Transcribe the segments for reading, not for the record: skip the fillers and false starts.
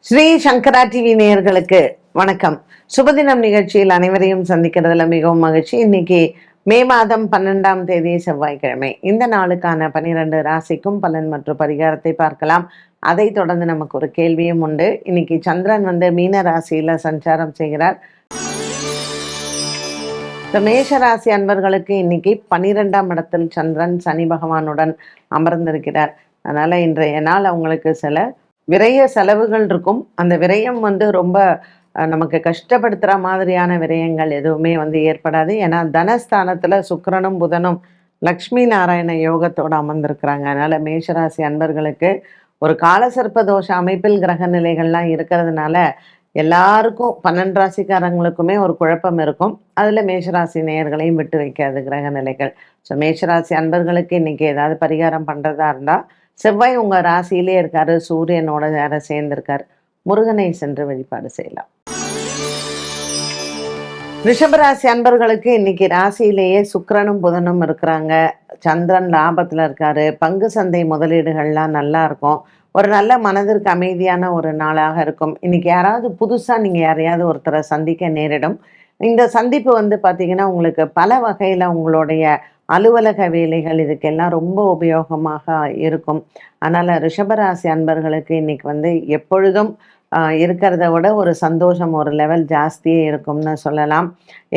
ஸ்ரீ சங்கரா TV நேயர்களுக்கு வணக்கம். சுபதினம் நிகழ்ச்சியில் அனைவரையும் சந்திக்கிறதுல மிகவும் மகிழ்ச்சி. இன்னைக்கு மே மாதம் 12ஆம் தேதி செவ்வாய்க்கிழமை. இந்த நாளுக்கான 12 ராசிக்கும் பலன் மற்றும் பரிகாரத்தை பார்க்கலாம். அதை தொடர்ந்து நமக்கு ஒரு கேள்வியும் உண்டு. இன்னைக்கு சந்திரன் மீன ராசியில சஞ்சாரம் செய்கிறார். மேஷ ராசி அன்பர்களுக்கு இன்னைக்கு 12ஆம் இடத்தில் சந்திரன் சனி பகவானுடன் அமர்ந்திருக்கிறார். அதனால இன்றைய நாள் அவங்களுக்கு சில விரைய செலவுகள் இருக்கும். அந்த விரயம் ரொம்ப நமக்கு கஷ்டப்படுத்துகிற மாதிரியான விரயங்கள் எதுவுமே ஏற்படாது. ஏன்னா தனஸ்தானத்தில் சுக்கிரனும் புதனும் லக்ஷ்மி நாராயண யோகத்தோடு அமர்ந்திருக்கிறாங்க. அதனால் மேஷராசி அன்பர்களுக்கு ஒரு காலசர்ப்ப தோஷ அமைப்பில் கிரக நிலைகள்லாம் இருக்கிறதுனால எல்லாருக்கும் 12 ராசிக்காரங்களுக்குமே ஒரு குழப்பம் இருக்கும். அதில் மேஷராசி நேயர்களையும் விட்டு வைக்காது கிரக நிலைகள். ஸோ மேஷராசி அன்பர்களுக்கு இன்றைக்கி ஏதாவது பரிகாரம் பண்ணுறதா இருந்தால், செவ்வாய் உங்கள் ராசியிலே இருக்காரு, சூரியனோட வேற சேர்ந்திருக்கார், முருகனை சென்று வழிபாடு செய்யலாம். ரிஷபராசி அன்பர்களுக்கு இன்னைக்கு ராசியிலேயே சுக்கிரனும் புதனும் இருக்கிறாங்க. சந்திரன் லாபத்தில் இருக்காரு. பங்கு சந்தை முதலீடுகள்லாம் நல்லா இருக்கும். ஒரு நல்ல மனதிற்கு அமைதியான ஒரு நாளாக இருக்கும். இன்னைக்கு யாராவது புதுசாக நீங்கள் யாரையாவது ஒருத்தரை சந்திக்க நேரிடும். இந்த சந்திப்பு பார்த்தீங்கன்னா உங்களுக்கு பல வகையில் உங்களுடைய அலுவலக வேலைகள் இதுக்கெல்லாம் ரொம்ப உபயோகமாக இருக்கும். அதனால் ரிஷபராசி அன்பர்களுக்கு இன்னைக்கு எப்பொழுதும் இருக்கிறத விட ஒரு சந்தோஷம் ஒரு லெவல் ஜாஸ்தியே இருக்கும்னு சொல்லலாம்.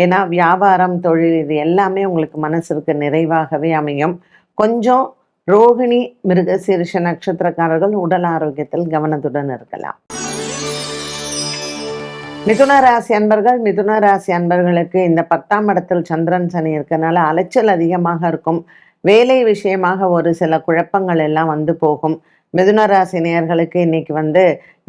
ஏன்னா வியாபாரம், தொழில் இது எல்லாமே உங்களுக்கு மனசிற்கு நிறைவாகவே அமையும். கொஞ்சம் ரோகிணி, மிருகசீரிஷ நட்சத்திரக்காரர்கள் உடல் ஆரோக்கியத்தில் கவனத்துடன் இருக்கலாம். மிதுன ராசி அன்பர்களுக்கு இந்த 10ஆம் இடத்தில் சந்திரன் சனி இருக்கனால அலைச்சல் அதிகமாக இருக்கும். வேலை விஷயமாக ஒரு சில குழப்பங்கள் எல்லாம் போகும். மிதுன ராசி நேயர்களுக்கு இன்னைக்கு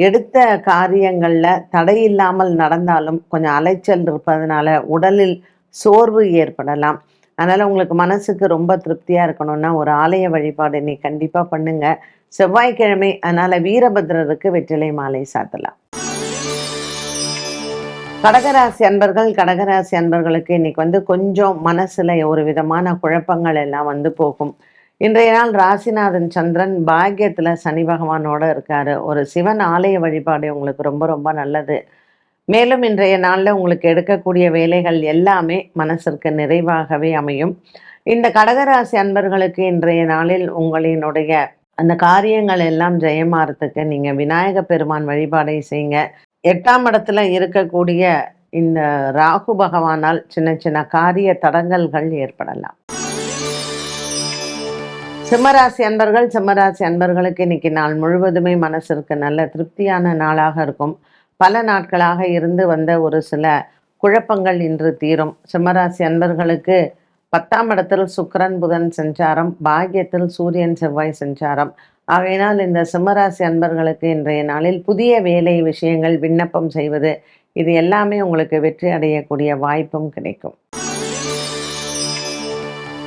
எடுத்த காரியங்களில் தடை இல்லாமல் நடந்தாலும் கொஞ்சம் அலைச்சல் இருப்பதனால உடலில் சோர்வு ஏற்படலாம். அதனால் உங்களுக்கு மனசுக்கு ரொம்ப திருப்தியாக இருக்கணும்னா ஒரு ஆலய வழிபாடு இன்னைக்கு கண்டிப்பாக பண்ணுங்க. செவ்வாய்க்கிழமை, அதனால் வீரபத்ரருக்கு வெற்றிலை மாலை சாத்தலாம். கடகராசி அன்பர்களுக்கு இன்னைக்கு கொஞ்சம் மனசுல ஒரு விதமான குழப்பங்கள் எல்லாம் போகும். இன்றைய நாள் ராசிநாதன் சந்திரன் பாக்கியத்துல சனி பகவானோட இருக்காரு. ஒரு சிவன் ஆலய வழிபாடு உங்களுக்கு ரொம்ப ரொம்ப நல்லது. மேலும் இன்றைய நாளில் உங்களுக்கு எடுக்கக்கூடிய வேலைகள் எல்லாமே மனசிற்கு நிறைவாகவே அமையும். இந்த கடகராசி அன்பர்களுக்கு இன்றைய நாளில் உங்களினுடைய அந்த காரியங்கள் எல்லாம் ஜெயமாறத்துக்கு நீங்கள் விநாயக பெருமான் வழிபாடை செய்யுங்க. 8ஆம் இடத்துல இருக்கக்கூடிய இந்த ராகு பகவானால் சின்ன சின்ன காரிய தடங்கல்கள் ஏற்படலாம். சிம்மராசி அன்பர்களுக்கு இன்னைக்கு நாள் முழுவதுமே மனசிற்கு நல்ல திருப்தியான நாளாக இருக்கும். பல நாட்களாக இருந்து வந்த ஒரு சில குழப்பங்கள் இன்று தீரும். சிம்மராசி அன்பர்களுக்கு 10ஆம் இடத்தில் சுக்கிரன் புதன் சஞ்சாரம், பாக்கியத்தில் சூரியன் செவ்வாய் சஞ்சாரம். ஆகையினால் இந்த சிம்மராசி அன்பர்களுக்கு இன்றைய நாளில் புதிய வேலை விஷயங்கள் விண்ணப்பம் செய்வது இது எல்லாமே உங்களுக்கு வெற்றி அடையக்கூடிய வாய்ப்பும் கிடைக்கும்.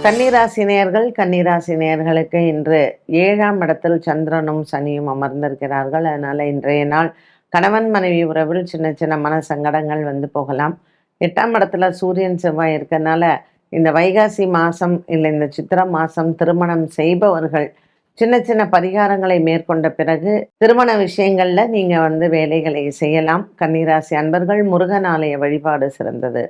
கன்னிராசி நேயர்களுக்கு இன்று 7ஆம் இடத்தில் சந்திரனும் சனியும் அமர்ந்திருக்கிறார்கள். அதனால் இன்றைய நாள் கணவன் மனைவி உறவில் சின்ன சின்ன மன சங்கடங்கள் போகலாம். 8ஆம் இடத்துல சூரியன் செவ்வாய் இருக்கனால இந்த வைகாசி மாதம் இல்லை இந்த சித்திரை மாதம் திருமணம் செய்பவர்கள் சின்ன சின்ன பரிகாரங்களை மேற்கொண்ட பிறகு திருமண விஷயங்கள்ல நீங்க வேலைகளை செய்யலாம். கன்னிராசி அன்பர்கள் முருகன் ஆலய வழிபாடு சிறந்தது.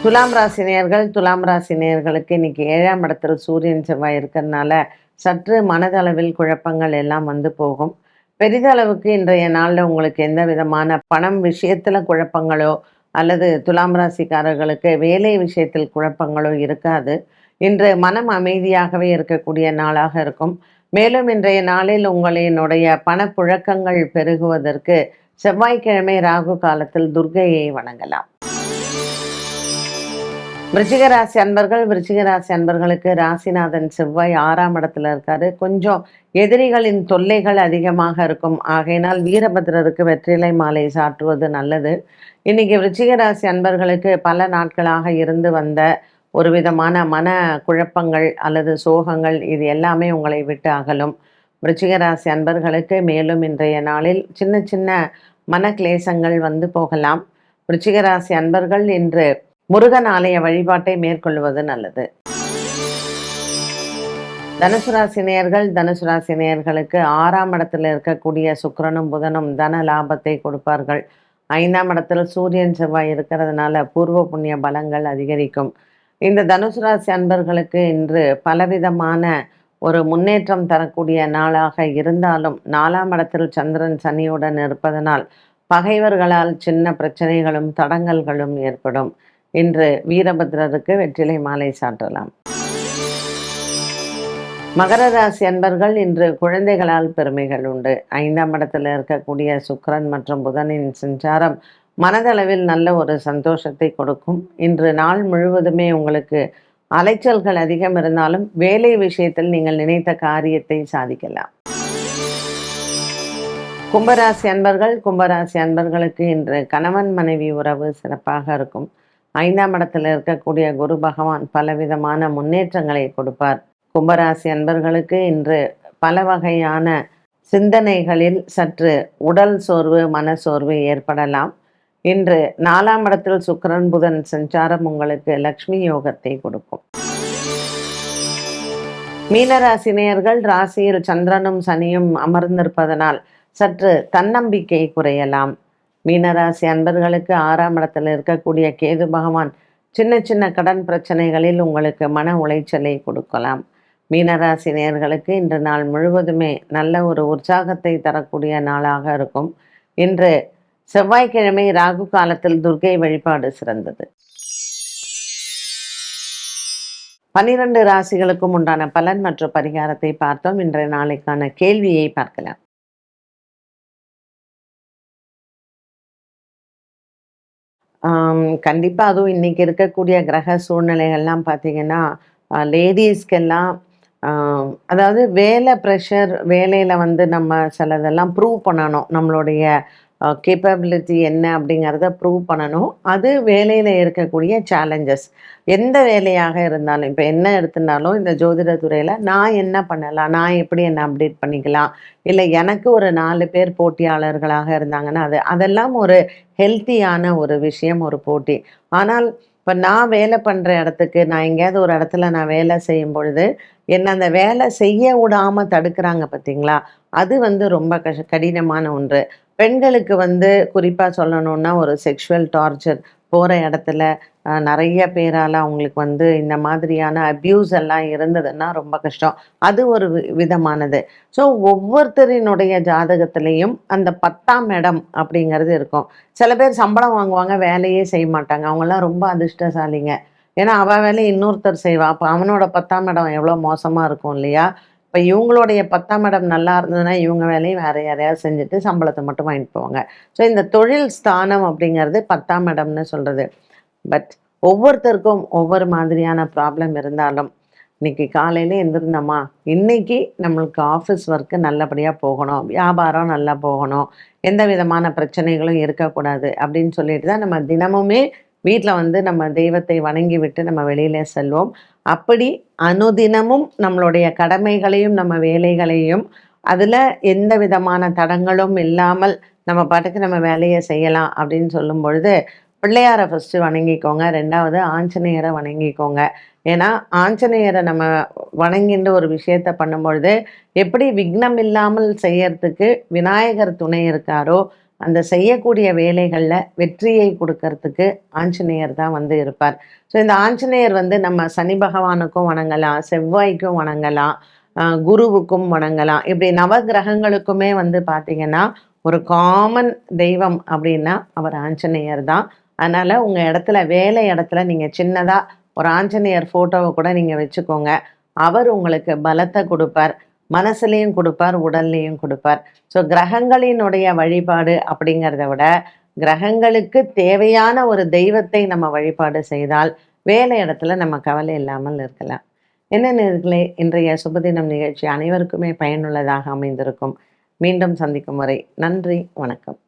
துலாம் ராசி நேயர்களுக்கு இன்னைக்கு 7ஆம் இடத்தில் சூரியன் செவ்வாய் இருக்கிறதுனால சற்று மனதளவில் குழப்பங்கள் எல்லாம் போகும். பெரிதளவுக்கு இன்றைய நாளில் உங்களுக்கு எந்த விதமான பணம் விஷயத்துல குழப்பங்களோ அல்லது துலாம் ராசிக்காரர்களுக்கு வேலை விஷயத்தில் குழப்பங்களோ இருக்காது. இன்று மனம் அமைதியாகவே இருக்கக்கூடிய நாளாக இருக்கும். மேலும் இன்றைய நாளில் உங்களினுடைய பணப்புழக்கங்கள் பெருகுவதற்கு செவ்வாய்க்கிழமை ராகு காலத்தில் துர்க்கையை வணங்கலாம். விருச்சிகராசி அன்பர்களுக்கு ராசிநாதன் செவ்வாய் 6ஆம் இடத்துல இருக்காரு. கொஞ்சம் எதிரிகளின் தொல்லைகள் அதிகமாக இருக்கும். ஆகையினால் வீரபத்ரருக்கு வெற்றிலை மாலை சாற்றுவது நல்லது. இன்னைக்கு விருச்சிகராசி அன்பர்களுக்கு பல நாட்களாக இருந்து வந்த ஒரு விதமான மன குழப்பங்கள் அல்லது சோகங்கள் இது எல்லாமே உங்களை விட்டு அகலும். விருச்சிகராசி அன்பர்களுக்கு மேலும் இன்றைய நாளில் சின்ன சின்ன மன கிளேசங்கள் போகலாம். விருச்சிகராசி அன்பர்கள் இன்று முருகன் ஆலய வழிபாட்டை மேற்கொள்வது நல்லது. தனுசு ராசி நேயர்கள், தனுசு ராசி நேயர்களுக்கு 6ஆம் இடத்துல இருக்கக்கூடிய சுக்கிரனும் புதனும் தன லாபத்தை கொடுப்பார்கள். 5ஆம் இடத்துல சூரியன் செவ்வாய் இருக்கிறதுனால பூர்வ புண்ணிய பலங்கள் அதிகரிக்கும். இந்த தனுசு ராசி அன்பர்களுக்கு இன்று பலவிதமான ஒரு முன்னேற்றம் தரக்கூடிய நாளாக இருந்தாலும் 4ஆம் இடத்தில் சந்திரன் சனியுடன் இருப்பதனால் பகைவர்களால் சின்ன பிரச்சனைகளும் தடங்கல்களும் ஏற்படும். இன்று வீரபத்ரருக்கு வெற்றிலை மாலை சாற்றலாம். மகர ராசி அன்பர்கள் இன்று குழந்தைகளால் பெருமைகள் உண்டு. 5ஆம் இடத்தில் இருக்கக்கூடிய சுக்கிரன் மற்றும் புதனின் சஞ்சாரம் மனதளவில் நல்ல ஒரு சந்தோஷத்தை கொடுக்கும். இன்று நாள் முழுவதுமே உங்களுக்கு அலைச்சல்கள் அதிகம் இருந்தாலும் வேலை விஷயத்தில் நீங்கள் நினைத்த காரியத்தை சாதிக்கலாம். கும்பராசி அன்பர்கள், கும்பராசி அன்பர்களுக்கு இன்று கணவன் மனைவி உறவு சிறப்பாக இருக்கும். 5ஆம் இடத்தில் இருக்கக்கூடிய குரு பகவான் பலவிதமான முன்னேற்றங்களை கொடுப்பார். கும்பராசி அன்பர்களுக்கு இன்று பல வகையான சிந்தனைகளில் சற்று உடல் சோர்வு மனசோர்வு ஏற்படலாம். இன்று 4ஆம் இடத்தில் சுக்கிரன் புதன் சஞ்சாரம் உங்களுக்கு லக்ஷ்மி யோகத்தை கொடுக்கும். மீனராசி நேயர்கள், ராசியில் சந்திரனும் சனியும் அமர்ந்திருப்பதனால் சற்று தன்னம்பிக்கை குறையலாம். மீனராசி அன்பர்களுக்கு 6ஆம் இடத்தில் இருக்கக்கூடிய கேது பகவான் சின்ன சின்ன கடன் பிரச்சனைகளில் உங்களுக்கு மன உளைச்சலை கொடுக்கலாம். மீனராசி நேயர்களுக்கு இன்று நாள் முழுவதுமே நல்ல ஒரு உற்சாகத்தை தரக்கூடிய நாளாக இருக்கும். இன்று செவ்வாய்க்கிழமை ராகு காலத்தில் துர்க்கை வழிபாடு சிறந்தது. 12 ராசிகளுக்கும் உண்டான பலன் மற்றும் பரிகாரத்தை பார்த்தோம். இன்றைய நாளைக்கான கேள்வியை பார்க்கலாம். கண்டிப்பா அதுவும் இன்னைக்கு இருக்கக்கூடிய கிரக சூழ்நிலைகள்லாம் பார்த்தீங்கன்னா லேடிஸ்க்கெல்லாம் அதாவது வேலை ப்ரெஷர், வேலையில் வந்து நம்ம சிலதெல்லாம் ப்ரூவ் பண்ணணும். நம்மளுடைய கேப்பபிலிட்டி என்ன அப்படிங்கிறத ப்ரூவ் பண்ணணும். அது வேலையில் இருக்கக்கூடிய சேலஞ்சஸ். எந்த வேலையாக இருந்தாலும், இப்போ என்ன எடுத்துனாலும் இந்த ஜோதிட துறையில் நான் என்ன பண்ணலாம், நான் எப்படி என்ன அப்டேட் பண்ணிக்கலாம், இல்லை எனக்கு ஒரு 4 பேர் போட்டியாளர்களாக இருந்தாங்கன்னா அதெல்லாம் ஒரு ஹெல்த்தியான ஒரு விஷயம், ஒரு போட்டி. ஆனால் இப்போ நான் வேலை பண்ணுற இடத்துக்கு, நான் எங்கேயாவது ஒரு இடத்துல நான் வேலை செய்யும் பொழுது என்ன அந்த வேலை செய்ய விடாமல் தடுக்கிறாங்க பார்த்தீங்களா, அது வந்து ரொம்ப கடினமான ஒன்று. பெண்களுக்கு வந்து குறிப்பாக சொல்லணுன்னா ஒரு செக்ஷுவல் டார்ச்சர் போகிற இடத்துல நிறைய பேரால் அவங்களுக்கு வந்து இந்த மாதிரியான அப்யூஸ் எல்லாம் இருந்ததுன்னா ரொம்ப கஷ்டம். அது ஒரு விதமானது. ஸோ ஒவ்வொருத்தரினுடைய ஜாதகத்திலையும் அந்த 10ஆம் இடம் அப்படிங்கிறது இருக்கும். சில பேர் சம்பளம் வாங்குவாங்க, வேலையே செய்ய மாட்டாங்க. அவங்கெல்லாம் ரொம்ப அதிர்ஷ்டசாலிங்க. ஏன்னா அவள் வேலையை இன்னொருத்தர் செய்வான். அப்போ அவனோட 10ஆம் இடம் எவ்வளோ மோசமாக இருக்கும் இல்லையா? இப்போ இவங்களுடைய 10ஆம் இடம் நல்லா இருந்ததுன்னா இவங்க வேலையும் வேறு யாரையாவது செஞ்சுட்டு சம்பளத்தை மட்டும் வாங்கிட்டு போவாங்க. ஸோ இந்த தொழில் ஸ்தானம் அப்படிங்கிறது 10ஆம் இடம்னு சொல்கிறது. பட் ஒவ்வொருத்தருக்கும் ஒவ்வொரு மாதிரியான ப்ராப்ளம் இருந்தாலும் இன்னைக்கு காலையில் எழுந்திருந்தோமா, இன்னைக்கு நம்மளுக்கு ஆஃபீஸ் ஒர்க்கு நல்லபடியாக போகணும், வியாபாரம் நல்லா போகணும், எந்த விதமான பிரச்சனைகளும் இருக்கக்கூடாது அப்படின்னு சொல்லிட்டு தான் நம்ம தினமுமே வீட்டில் வந்து நம்ம தெய்வத்தை வணங்கி விட்டு நம்ம வெளியில செல்வோம். அப்படி அனுதினமும் நம்மளுடைய கடமைகளையும் நம்ம வேலைகளையும் அதில் எந்த விதமான தடங்களும் இல்லாமல் நம்ம பாட்டுக்கு நம்ம வேலையை செய்யலாம் அப்படின்னு சொல்லும் பொழுது பிள்ளையாரை ஃபஸ்ட்டு வணங்கிக்கோங்க. 2வது ஆஞ்சநேயரை வணங்கிக்கோங்க. ஏன்னா ஆஞ்சநேயரை நம்ம வணங்கின்ற ஒரு விஷயத்த பண்ணும்பொழுது எப்படி விக்னம் இல்லாமல் செய்யறதுக்கு விநாயகர் துணை இருக்காரோ, அந்த செய்யக்கூடிய வேலைகளில் வெற்றியை கொடுக்கறதுக்கு ஆஞ்சநேயர் தான் வந்து இருப்பார். ஸோ இந்த ஆஞ்சநேயர் வந்து நம்ம சனி பகவானுக்கும் வணங்கலாம், செவ்வாய்க்கும் வணங்கலாம், குருவுக்கும் வணங்கலாம். இப்படி நவகிரகங்களுக்குமே வந்து பார்த்திங்கன்னா ஒரு காமன் தெய்வம் அப்படின்னா அவர் ஆஞ்சநேயர் தான். அதனால் உங்கள் இடத்துல வேலை இடத்துல நீங்கள் சின்னதாக ஒரு ஆஞ்சநேயர் ஃபோட்டோவை கூட நீங்கள் வச்சுக்கோங்க. அவர் உங்களுக்கு பலத்தை கொடுப்பார், மனசுலேயும் கொடுப்பார், உடல்லையும் கொடுப்பார். ஸோ கிரகங்களினுடைய வழிபாடு அப்படிங்கிறத விட கிரகங்களுக்கு தேவையான ஒரு தெய்வத்தை நம்ம வழிபாடு செய்தால் வேலை இடத்துல நம்ம கவலை இல்லாமல் இருக்கலாம். என்ன நேயர்களே, இன்றைய சுபதினம் நிகழ்ச்சி அனைவருக்குமே பயனுள்ளதாக அமைந்திருக்கும். மீண்டும் சந்திக்கும் வரை நன்றி, வணக்கம்.